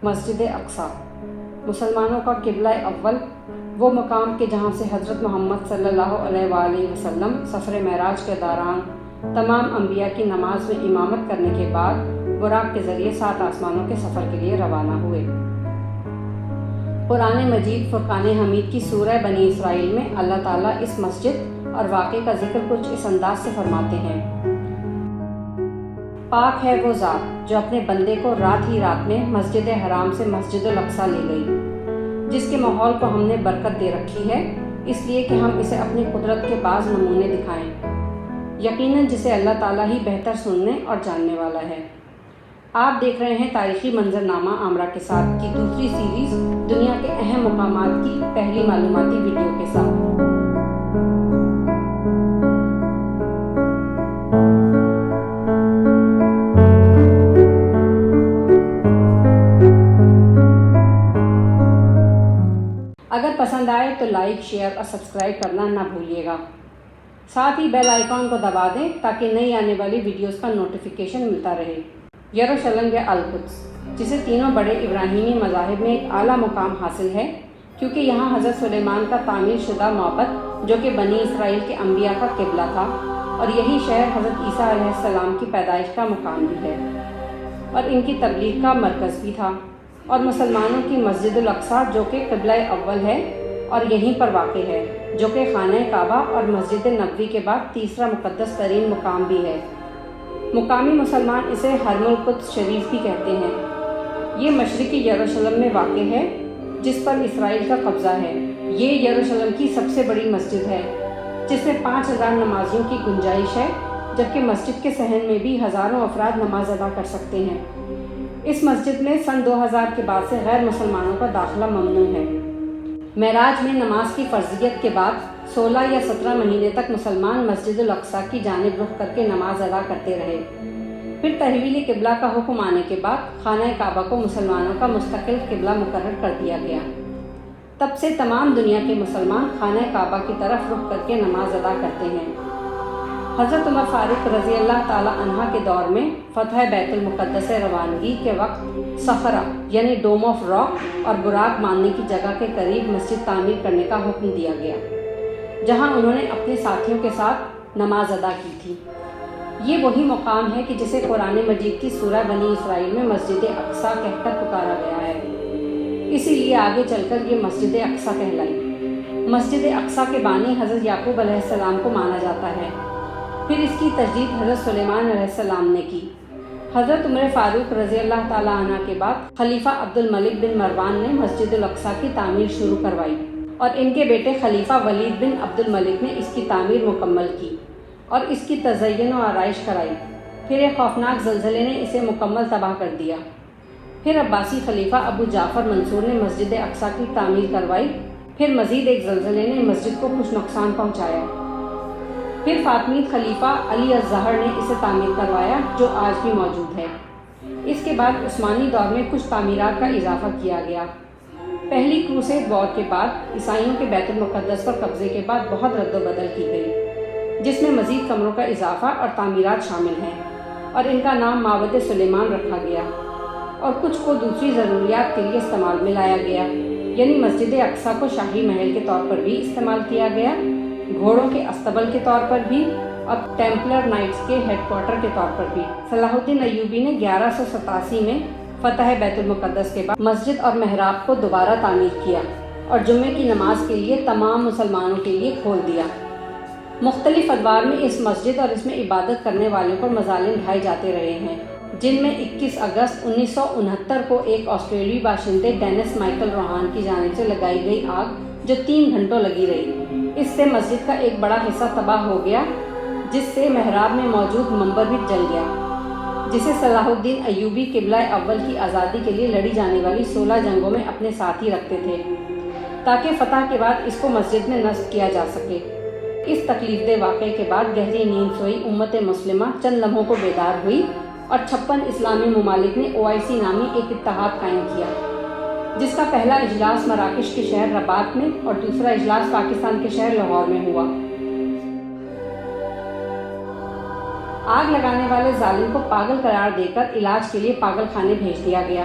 مسجد اقصی، مسلمانوں کا قبلہ اول، وہ مقام کہ جہاں سے حضرت محمد صلی اللہ علیہ وآلہ وسلم سفر معراج کے دوران تمام انبیاء کی نماز میں امامت کرنے کے بعد براق کے ذریعے 7 آسمانوں کے سفر کے لیے روانہ ہوئے۔ قرآن مجید فرقان حمید کی سورہ بنی اسرائیل میں اللہ تعالیٰ اس مسجد اور واقعے کا ذکر کچھ اس انداز سے فرماتے ہیں: پاک ہے وہ ذات جو اپنے بندے کو رات ہی رات میں مسجد حرام سے مسجد الاقصی لے گئی، جس کے ماحول کو ہم نے برکت دے رکھی ہے اس لیے کہ ہم اسے اپنی قدرت کے بعض نمونے دکھائیں۔ یقیناً جسے اللہ تعالیٰ ہی بہتر سننے اور جاننے والا ہے۔ آپ دیکھ رہے ہیں تاریخی منظرنامہ عامرہ کے ساتھ کی دوسری سیریز دنیا کے اہم مقامات کی پہلی معلوماتی ویڈیو کے ساتھ۔ اگر پسند آئے تو لائک، شیئر اور سبسکرائب کرنا نہ بھولیے گا۔ ساتھ ہی بیل آئیکن کو دبا دیں تاکہ نئی آنے والی ویڈیوز کا نوٹیفیکیشن ملتا رہے۔ یروشلم یا القدس، جسے تینوں بڑے ابراہیمی مذاہب میں ایک اعلیٰ مقام حاصل ہے کیونکہ یہاں حضرت سلیمان کا تعمیر شدہ معبد جو کہ بنی اسرائیل کے انبیاء کا قبلہ تھا، اور یہی شہر حضرت عیسیٰ علیہ السلام کی پیدائش کا مقام بھی ہے اور ان کی تبلیغ کا مرکز بھی تھا، اور مسلمانوں کی مسجد الاقصی جو کہ قبلہ اول ہے اور یہیں پر واقع ہے، جو کہ خانہ کعبہ اور مسجد نبوی کے بعد تیسرا مقدس ترین مقام بھی ہے۔ مقامی مسلمان اسے حرم القدس شریف بھی کہتے ہیں۔ یہ مشرقی یروشلم میں واقع ہے جس پر اسرائیل کا قبضہ ہے۔ یہ یروشلم کی سب سے بڑی مسجد ہے جس میں 5000 نمازیوں کی گنجائش ہے، جبکہ مسجد کے صحن میں بھی ہزاروں افراد نماز ادا کر سکتے ہیں۔ اس مسجد میں سن 2000 کے بعد سے غیر مسلمانوں کا داخلہ ممنوع ہے۔ معراج میں نماز کی فرضیت کے بعد 16 یا 17 مہینے تک مسلمان مسجد الاقصی کی جانب رخ کر کے نماز ادا کرتے رہے۔ پھر تحویل قبلہ کا حکم آنے کے بعد خانہ کعبہ کو مسلمانوں کا مستقل قبلہ مقرر کر دیا گیا۔ تب سے تمام دنیا کے مسلمان خانہ کعبہ کی طرف رخ کر کے نماز ادا کرتے ہیں۔ حضرت عمر فاروق رضی اللہ تعالی عنہ کے دور میں فتح بیت المقدس روانگی کے وقت صخرہ یعنی ڈوم آف راک اور براق ماننے کی جگہ کے قریب مسجد تعمیر کرنے کا حکم دیا گیا، جہاں انہوں نے اپنے ساتھیوں کے ساتھ نماز ادا کی تھی۔ یہ وہی مقام ہے کہ جسے قرآن مجید کی سورہ بنی اسرائیل میں مسجد اقصی کہہ کر پکارا گیا ہے، اسی لیے آگے چل کر یہ مسجد اقصی کہلائی۔ مسجد اقصی کے بانی حضرت یعقوب علیہ السلام کو مانا جاتا ہے، پھر اس کی تجدید حضرت سلیمان علیہ السلام نے کی۔ حضرت عمر فاروق رضی اللہ تعالی عنہ کے بعد خلیفہ عبد الملک بن مروان نے مسجد الاقصی کی تعمیر شروع کروائی، اور ان کے بیٹے خلیفہ ولید بن عبد الملک نے اس کی تعمیر مکمل کی اور اس کی تزئین و آرائش کرائی۔ پھر ایک خوفناک زلزلے نے اسے مکمل تباہ کر دیا۔ پھر عباسی خلیفہ ابو جعفر منصور نے مسجد اقصی کی تعمیر کروائی۔ پھر مزید ایک زلزلے نے مسجد کو کچھ نقصان پہنچایا۔ پھر فاطمید خلیفہ علی الظہر نے اسے تعمیر کروایا جو آج بھی موجود ہے۔ اس کے بعد عثمانی دور میں کچھ تعمیرات کا اضافہ کیا گیا۔ پہلی کروسیڈ وار کے بعد عیسائیوں کے بیت المقدس پر قبضے کے بعد بہت رد و بدل کی گئی، جس میں مزید کمروں کا اضافہ اور تعمیرات شامل ہیں، اور ان کا نام معبد سلیمان رکھا گیا، اور کچھ کو دوسری ضروریات کے لیے استعمال میں لایا گیا، یعنی مسجد اقصی کو شاہی محل کے طور پر بھی استعمال کیا گیا، گھوڑوں کے استبل کے طور پر بھی، اور ٹیمپلر نائٹس کے ہیڈ کوارٹر کے طور پر بھی۔ صلاح الدین ایوبی نے 1187 میں فتح بیت المقدس کے بعد مسجد اور محراب کو دوبارہ تعمیر کیا اور جمعے کی نماز کے لیے تمام مسلمانوں کے لیے کھول دیا۔ مختلف ادوار میں اس مسجد اور اس میں عبادت کرنے والوں پر مظالم ڈھائے جاتے رہے ہیں، جن میں 21 اگست 1969 کو ایک آسٹریلوی باشندے ڈینس مائیکل روہان کی جانب سے لگائی گئی آگ جو 3 گھنٹوں لگی رہی، اس سے مسجد کا ایک بڑا حصہ تباہ ہو گیا، جس سے محراب میں موجود منبر بھی جل گیا، جسے صلاح الدین ایوبی قبلہ اول کی آزادی کے لیے لڑی جانے والی 16 جنگوں میں اپنے ساتھ ہی رکھتے تھے تاکہ فتح کے بعد اس کو مسجد میں نصب کیا جا سکے۔ اس تکلیف دہ واقعے کے بعد گہری نیند سوئی امت مسلمہ چند لمحوں کو بیدار ہوئی اور 56 اسلامی ممالک نے OIC نامی ایک اتحاد قائم کیا، جس کا پہلا اجلاس مراکش کے شہر رباط میں اور دوسرا اجلاس پاکستان کے شہر لاہور میں ہوا۔ آگ لگانے والے ظالم کو پاگل قرار دے کر علاج کے لیے پاگل خانے بھیج دیا گیا۔